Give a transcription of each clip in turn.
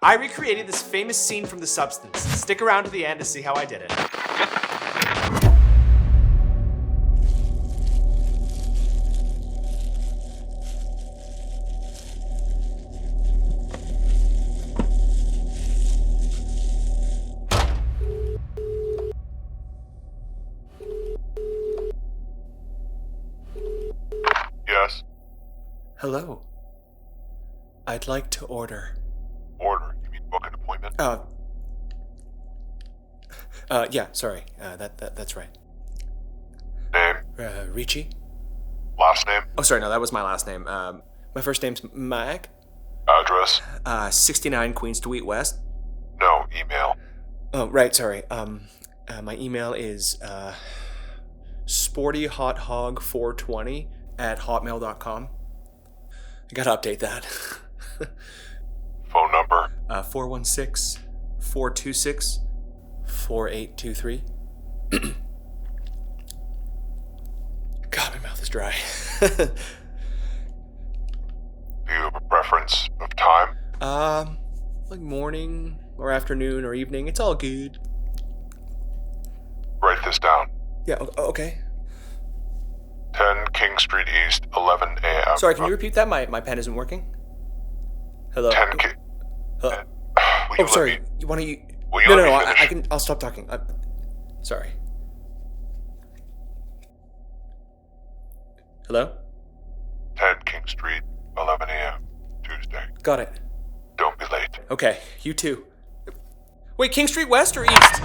I recreated this famous scene from The Substance. Stick around to the end to see how I did it. Yes? Hello. I'd like to order. Order? You mean book an appointment? Yeah, sorry. That's right. Name? Ricci? Last name? Oh, sorry, no, that was my last name. My first name's Mac. Address? 69 Queen Street West. No, email. Oh, right, sorry. My email is, sportyhothog420@hotmail.com. I gotta update that. Phone number? 416-426-4823. God, my mouth is dry. Do you have a preference of time? Like morning or afternoon or evening. It's all good. Write this down. Yeah, okay. 10 King Street East, 11 a.m. Sorry, can you repeat that? My pen isn't working. Hello? 10 King... Hello? Will you Oh, sorry. let me... You want to... Will you No, let no, me no. finish? I can... I'll stop talking. Sorry. Hello? 10 King Street, 11 a.m. Tuesday. Got it. Don't be late. Okay, you too. Wait, King Street West or East?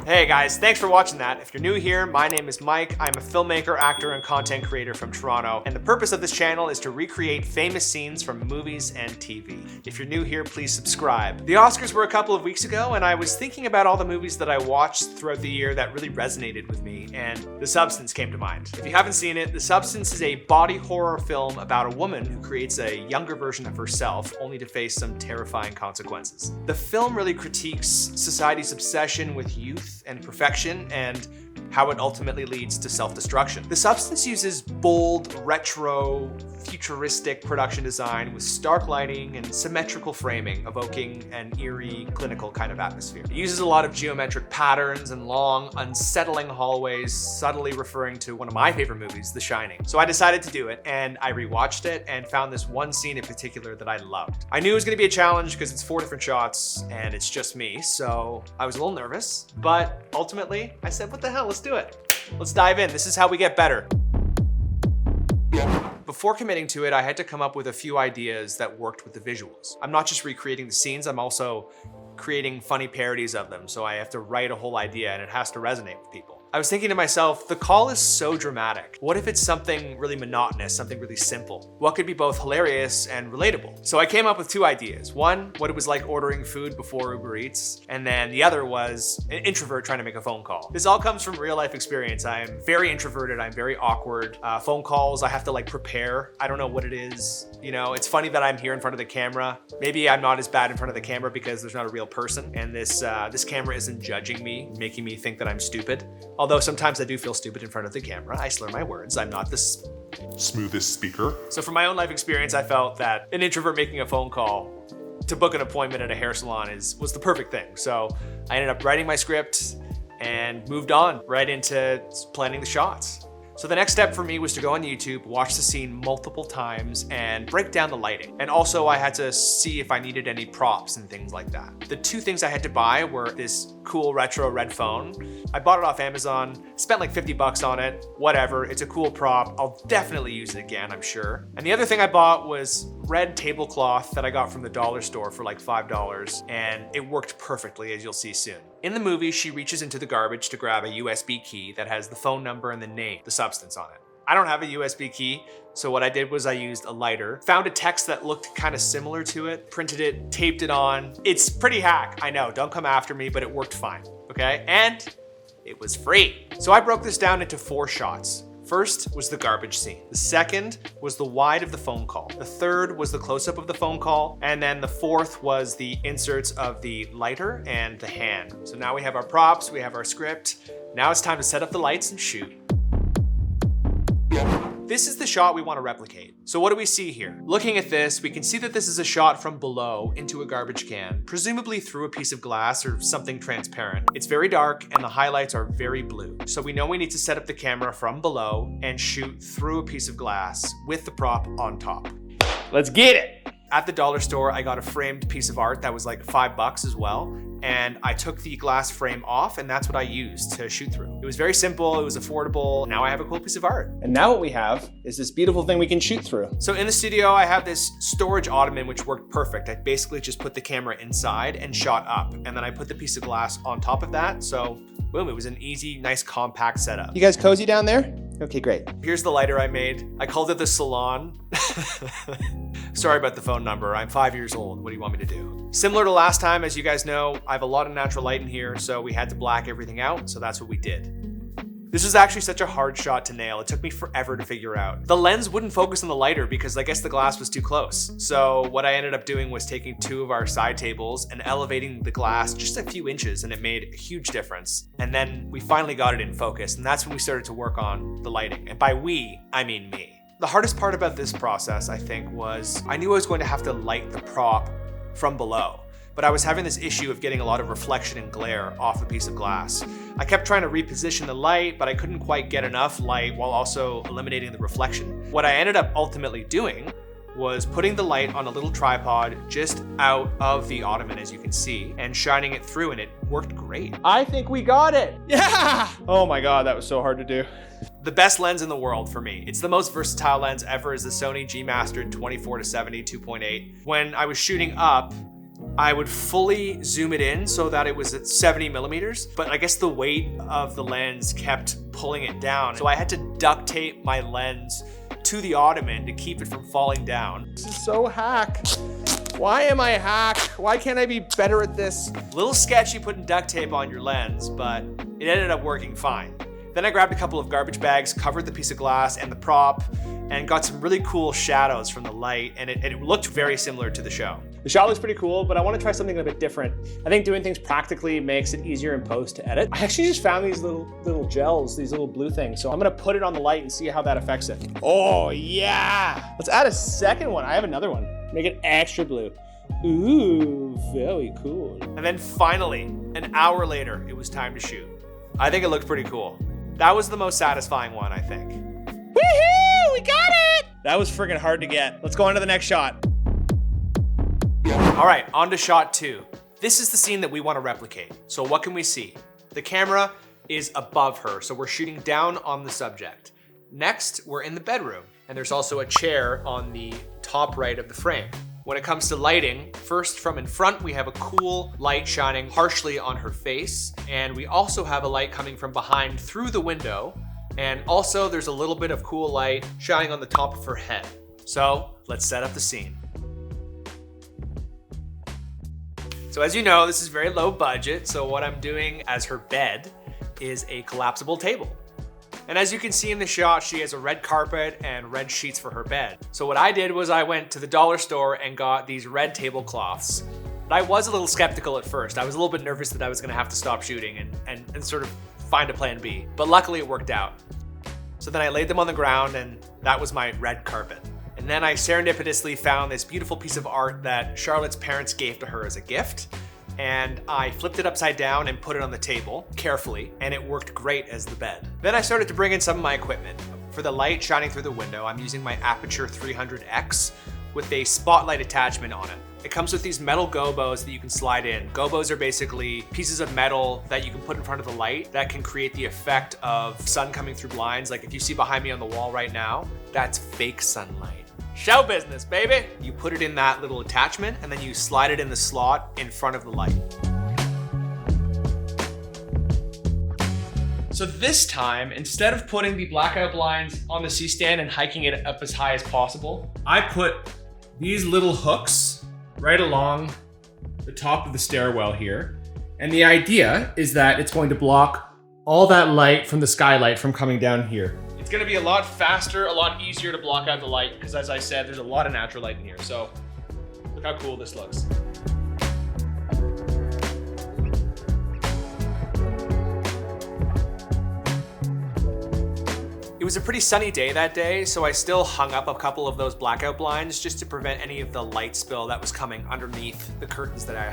Hey guys, thanks for watching that. If you're new here, my name is Mike. I'm a filmmaker, actor, and content creator from Toronto, and the purpose of this channel is to recreate famous scenes from movies and TV. If you're new here, please subscribe. The Oscars were a couple of weeks ago, and I was thinking about all the movies that I watched throughout the year that really resonated with me, and The Substance came to mind. If you haven't seen it, The Substance is a body horror film about a woman who creates a younger version of herself, only to face some terrifying consequences. The film really critiques society's obsession with youth and perfection and how it ultimately leads to self-destruction. The Substance uses bold, retro, futuristic production design with stark lighting and symmetrical framing, evoking an eerie, clinical kind of atmosphere. It uses a lot of geometric patterns and long, unsettling hallways, subtly referring to one of my favorite movies, The Shining. So I decided to do it, and I rewatched it and found this one scene in particular that I loved. I knew it was gonna be a challenge because it's 4 different shots and it's just me, so I was a little nervous, but ultimately I said, what the hell, let's do it. Let's dive in. This is how we get better. Before committing to it, I had to come up with a few ideas that worked with the visuals. I'm not just recreating the scenes, I'm also creating funny parodies of them, so I have to write a whole idea and it has to resonate with people. I was thinking to myself, the call is so dramatic. What if it's something really monotonous, something really simple? What could be both hilarious and relatable? So I came up with 2 ideas. One, what it was like ordering food before Uber Eats, and then the other was an introvert trying to make a phone call. This all comes from real life experience. I am very introverted, I'm very awkward. Phone calls, I have to like prepare. I don't know what it is. You know, it's funny that I'm here in front of the camera. Maybe I'm not as bad in front of the camera because there's not a real person, and this camera isn't judging me, making me think that I'm stupid. Although sometimes I do feel stupid in front of the camera. I slur my words. I'm not this Smoothest speaker? So from my own life experience, I felt that an introvert making a phone call to book an appointment at a hair salon was the perfect thing. So I ended up writing my script and moved on right into planning the shots. So the next step for me was to go on YouTube, watch the scene multiple times, and break down the lighting. And also I had to see if I needed any props and things like that. The 2 things I had to buy were this cool retro red phone. I bought it off Amazon, spent like 50 bucks on it, whatever, it's a cool prop. I'll definitely use it again, I'm sure. And the other thing I bought was red tablecloth that I got from the dollar store for like $5, and it worked perfectly, as you'll see soon. In the movie, she reaches into the garbage to grab a USB key that has the phone number and the name, The Substance, on it. I don't have a USB key, so what I did was I used a lighter, found a text that looked kind of similar to it, printed it, taped it on. It's pretty hack, I know, don't come after me, but it worked fine, okay? And it was free. So I broke this down into 4 shots. First was the garbage scene. The second was the wide of the phone call. The third was the close-up of the phone call. And then the fourth was the inserts of the lighter and the hand. So now we have our props, we have our script. Now it's time to set up the lights and shoot. this is the shot we want to replicate. So what do we see here? Looking at this, we can see that this is a shot from below into a garbage can, presumably through a piece of glass or something transparent. It's very dark and the highlights are very blue. So we know we need to set up the camera from below and shoot through a piece of glass with the prop on top. Let's get it. At the dollar store, I got a framed piece of art that was like $5 as well. And I took the glass frame off and that's what I used to shoot through. It was very simple, it was affordable. Now I have a cool piece of art. And now what we have is this beautiful thing we can shoot through. So in the studio, I have this storage ottoman, which worked perfect. I basically just put the camera inside and shot up. And then I put the piece of glass on top of that. So boom, it was an easy, nice, compact setup. You guys cozy down there? Okay, great. Here's the lighter I made. I called it the Salon. Sorry about the phone number. I'm 5 years old. What do you want me to do? Similar to last time, as you guys know, I have a lot of natural light in here, so we had to black everything out, so that's what we did. This was actually such a hard shot to nail. It took me forever to figure out. The lens wouldn't focus on the lighter because I guess the glass was too close. So what I ended up doing was taking two of our side tables and elevating the glass just a few inches, and it made a huge difference. And then we finally got it in focus, and that's when we started to work on the lighting. And by we, I mean me. The hardest part about this process, I think, was I knew I was going to have to light the prop from below, but I was having this issue of getting a lot of reflection and glare off a piece of glass. I kept trying to reposition the light, but I couldn't quite get enough light while also eliminating the reflection. What I ended up ultimately doing was putting the light on a little tripod just out of the ottoman, as you can see, and shining it through, and it worked great. I think we got it. Yeah! Oh my God, that was so hard to do. The best lens in the world for me. It's the most versatile lens ever is the Sony G Master 24-70 2.8. When I was shooting up, I would fully zoom it in so that it was at 70 millimeters, but I guess the weight of the lens kept pulling it down. So I had to duct tape my lens to the ottoman to keep it from falling down. This is so hack. Why am I hack? Why can't I be better at this? A little sketchy putting duct tape on your lens, but it ended up working fine. Then I grabbed a couple of garbage bags, covered the piece of glass and the prop, and got some really cool shadows from the light, and it looked very similar to the show. The shot looks pretty cool, but I want to try something a bit different. I think doing things practically makes it easier in post to edit. I actually just found these little gels, these little blue things. So I'm gonna put it on the light and see how that affects it. Oh yeah! Let's add a second one. I have another one. Make it extra blue. Ooh, very cool. And then finally, an hour later, it was time to shoot. I think it looked pretty cool. That was the most satisfying one, I think. Woohoo! We got it! That was friggin' hard to get. Let's go on to the next shot. All right, on to shot 2. This is the scene that we want to replicate. So what can we see? The camera is above her, so we're shooting down on the subject. Next, we're in the bedroom, and there's also a chair on the top right of the frame. When it comes to lighting, first from in front, we have a cool light shining harshly on her face, and we also have a light coming from behind through the window, and also there's a little bit of cool light shining on the top of her head. So let's set up the scene. So as you know, this is very low budget, so what I'm doing as her bed is a collapsible table. And as you can see in the shot, she has a red carpet and red sheets for her bed. So what I did was I went to the dollar store and got these red tablecloths. But I was a little skeptical at first. I was a little bit nervous that I was gonna have to stop shooting and sort of find a plan B. But luckily it worked out. So then I laid them on the ground and that was my red carpet. And then I serendipitously found this beautiful piece of art that Charlotte's parents gave to her as a gift. And I flipped it upside down and put it on the table carefully, and it worked great as the bed. Then I started to bring in some of my equipment. For the light shining through the window, I'm using my Aperture 300X with a spotlight attachment on it. It comes with these metal gobos that you can slide in. Gobos are basically pieces of metal that you can put in front of the light that can create the effect of sun coming through blinds. Like if you see behind me on the wall right now, that's fake sunlight. Show business, baby! You put it in that little attachment and then you slide it in the slot in front of the light. So this time, instead of putting the blackout blinds on the C-stand and hiking it up as high as possible, I put these little hooks right along the top of the stairwell here. And the idea is that it's going to block all that light from the skylight from coming down here. It's gonna be a lot faster, a lot easier to block out the light because as I said, there's a lot of natural light in here. So look how cool this looks. It was a pretty sunny day that day, so I still hung up a couple of those blackout blinds just to prevent any of the light spill that was coming underneath the curtains that I had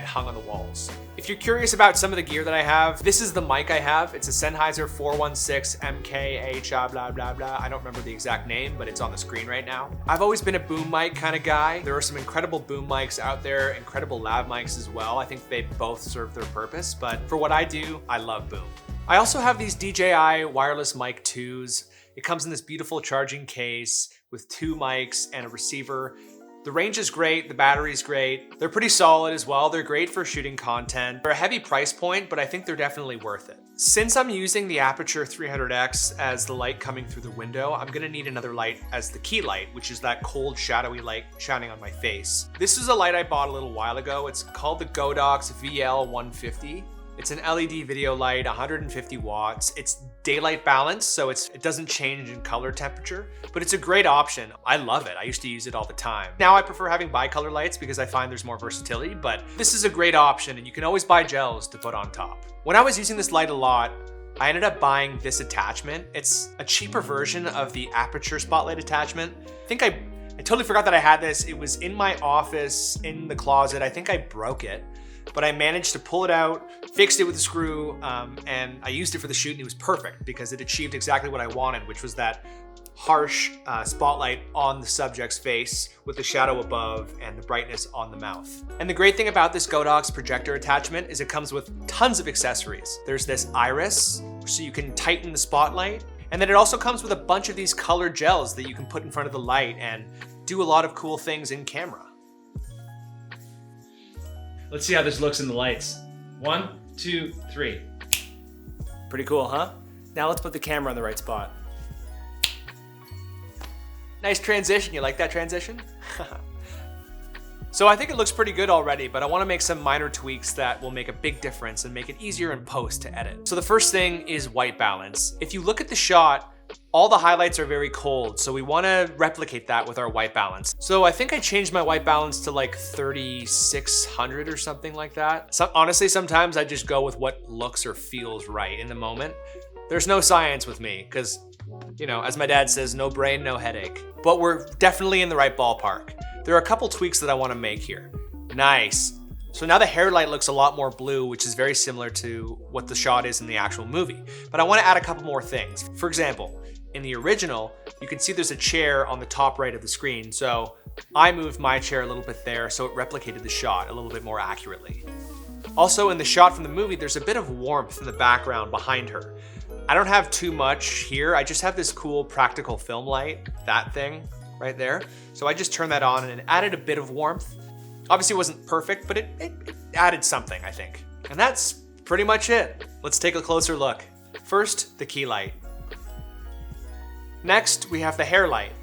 hung on the walls. If you're curious about some of the gear that I have, this is the mic I have. It's a Sennheiser 416 MKH blah blah blah. I don't remember the exact name, but it's on the screen right now. I've always been a boom mic kind of guy. There are some incredible boom mics out there, incredible lav mics as well. I think they both serve their purpose, but for what I do, I love boom. I also have these DJI wireless mic 2s. It comes in this beautiful charging case with 2 mics and a receiver. The range is great, the battery's great. They're pretty solid as well. They're great for shooting content. They're a heavy price point, but I think they're definitely worth it. Since I'm using the Aperture 300X as the light coming through the window, I'm gonna need another light as the key light, which is that cold, shadowy light shining on my face. This is a light I bought a little while ago. It's called the Godox VL150. It's an LED video light, 150 watts. It's daylight balanced, so it doesn't change in color temperature, but it's a great option. I love it. I used to use it all the time. Now I prefer having bicolor lights because I find there's more versatility, but this is a great option and you can always buy gels to put on top. When I was using this light a lot, I ended up buying this attachment. It's a cheaper version of the Aperture spotlight attachment. I think I totally forgot that I had this. It was in my office, in the closet. I think I broke it, but I managed to pull it out, fixed it with a screw, and I used it for the shoot, and it was perfect because it achieved exactly what I wanted, which was that harsh spotlight on the subject's face with the shadow above and the brightness on the mouth. And the great thing about this Godox projector attachment is it comes with tons of accessories. There's this iris, so you can tighten the spotlight, and then it also comes with a bunch of these colored gels that you can put in front of the light and do a lot of cool things in camera. Let's see how this looks in the lights. 1, 2, 3. Pretty cool, huh? Now let's put the camera in the right spot. Nice transition. You like that transition? So I think it looks pretty good already, but I want to make some minor tweaks that will make a big difference and make it easier in post to edit. So the first thing is white balance. If you look at the shot, all the highlights are very cold, so we want to replicate that with our white balance. So I think I changed my white balance to like 3600 or something like that. Honestly, sometimes I just go with what looks or feels right in the moment. There's no science with me because, you know, as my dad says, no brain, no headache. But we're definitely in the right ballpark. There are a couple tweaks that I want to make here. Nice. So now the hair light looks a lot more blue, which is very similar to what the shot is in the actual movie. But I want to add a couple more things. For example, in the original, you can see there's a chair on the top right of the screen. So I moved my chair a little bit there so it replicated the shot a little bit more accurately. Also in the shot from the movie, there's a bit of warmth in the background behind her. I don't have too much here. I just have this cool practical film light, that thing right there. So I just turned that on and it added a bit of warmth. Obviously it wasn't perfect, but it added something, I think. And that's pretty much it. Let's take a closer look. First, the key light. Next, we have the hair light.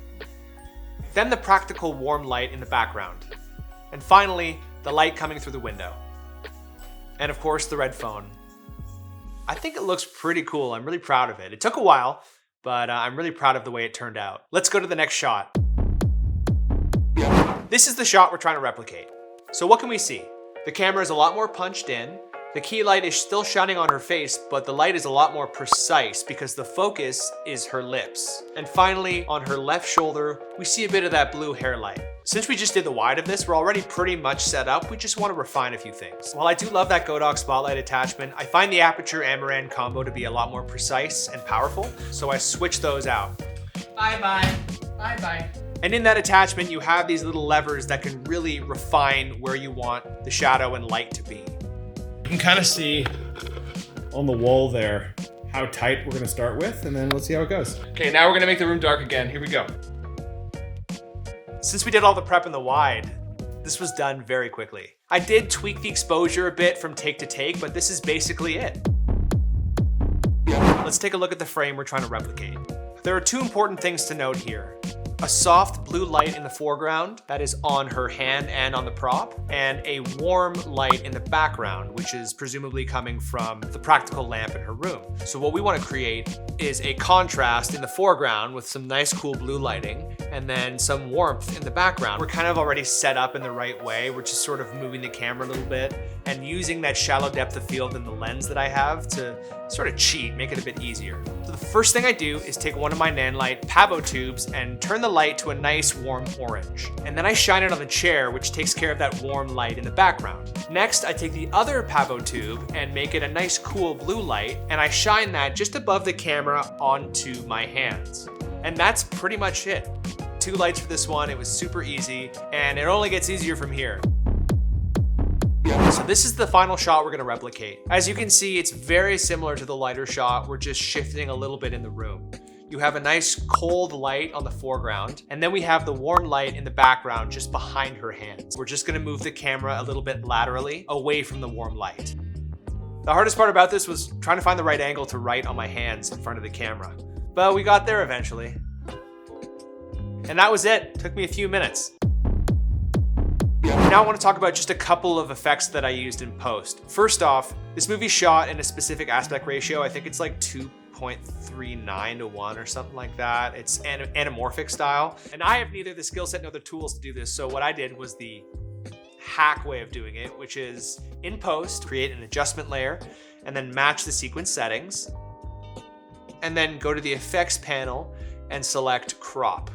Then the practical warm light in the background. And finally, the light coming through the window. And of course, the red phone. I think it looks pretty cool. I'm really proud of it. It took a while, but I'm really proud of the way it turned out. Let's go to the next shot. This is the shot we're trying to replicate. So what can we see? The camera is a lot more punched in. The key light is still shining on her face, but the light is a lot more precise because the focus is her lips. And finally, on her left shoulder, we see a bit of that blue hair light. Since we just did the wide of this, we're already pretty much set up. We just want to refine a few things. While I do love that Godox spotlight attachment, I find the Aperture Amaran combo to be a lot more precise and powerful, so I switched those out. Bye-bye. Bye-bye. And in that attachment, you have these little levers that can really refine where you want the shadow and light to be. You can kind of see on the wall there how tight we're going to start with, and then let's see how it goes. Okay, now we're gonna make the room dark again. Here we go. Since we did all the prep in the wide, this was done very quickly. I did tweak the exposure a bit from take to take, but this is basically it. Let's take a look at the frame we're trying to replicate. There are two important things to note here. a soft blue light in the foreground that is on her hand and on the prop, and a warm light in the background, which is presumably coming from the practical lamp in her room. So what we want to create is a contrast in the foreground with some nice cool blue lighting, and then some warmth in the background. We're kind of already set up in the right way. We're just sort of moving the camera a little bit and using that shallow depth of field in the lens that I have to sort of cheat, make it a bit easier. So the first thing I do is take one of my Nanlite Pavo tubes and turn the light to a nice warm orange. And then I shine it on the chair, which takes care of that warm light in the background. Next, I take the other Pavo tube and make it a nice cool blue light, and I shine that just above the camera onto my hands. And that's pretty much it. 2 lights for this one. It was super easy, and it only gets easier from here. So this is the final shot we're gonna replicate. As you can see, it's very similar to the lighter shot. We're just shifting a little bit in the room. You have a nice cold light on the foreground, and then we have the warm light in the background just behind her hands. We're just gonna move the camera a little bit laterally away from the warm light. The hardest part about this was trying to find the right angle to write on my hands in front of the camera. But we got there eventually. And that was it. Took me a few minutes. Now I want to talk about just a couple of effects that I used in post. First off, this movie's shot in a specific aspect ratio. I think it's like 2.39 to 1 or something like that. It's anamorphic style. And I have neither the skill set nor the tools to do this. So what I did was the hack way of doing it, which is in post, create an adjustment layer and then match the sequence settings. And then go to the effects panel and select crop.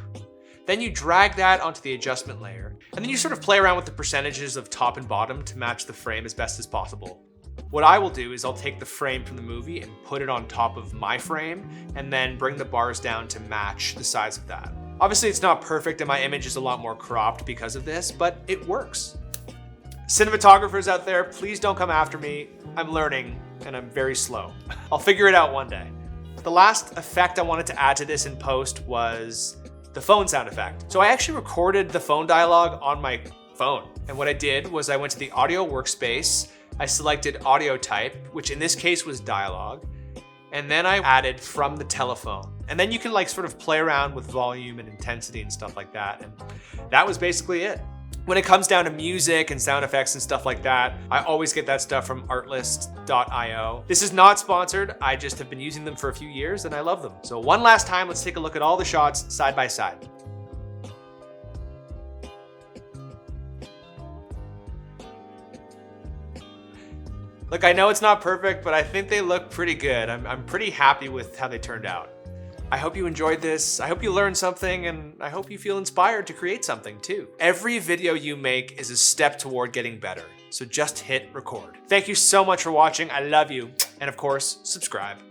Then you drag that onto the adjustment layer, and then you sort of play around with the percentages of top and bottom to match the frame as best as possible. What I will do is I'll take the frame from the movie and put it on top of my frame, and then bring the bars down to match the size of that. Obviously it's not perfect and my image is a lot more cropped because of this, but it works. Cinematographers out there, please don't come after me. I'm learning and I'm very slow. I'll figure it out one day. The last effect I wanted to add to this in post was the phone sound effect. So I actually recorded the phone dialogue on my phone. And what I did was I went to the audio workspace, I selected audio type, which in this case was dialogue, and then I added from the telephone. And then you can like sort of play around with volume and intensity and stuff like that. And that was basically it. When it comes down to music and sound effects and stuff like that, I always get that stuff from artlist.io. This is not sponsored. I just have been using them for a few years and I love them. So one last time, let's take a look at all the shots side by side. Look, I know it's not perfect, but I think they look pretty good. I'm pretty happy with how they turned out. I hope you enjoyed this. I hope you learned something, and I hope you feel inspired to create something too. Every video you make is a step toward getting better, so just hit record. Thank you so much for watching. I love you. And of course, subscribe.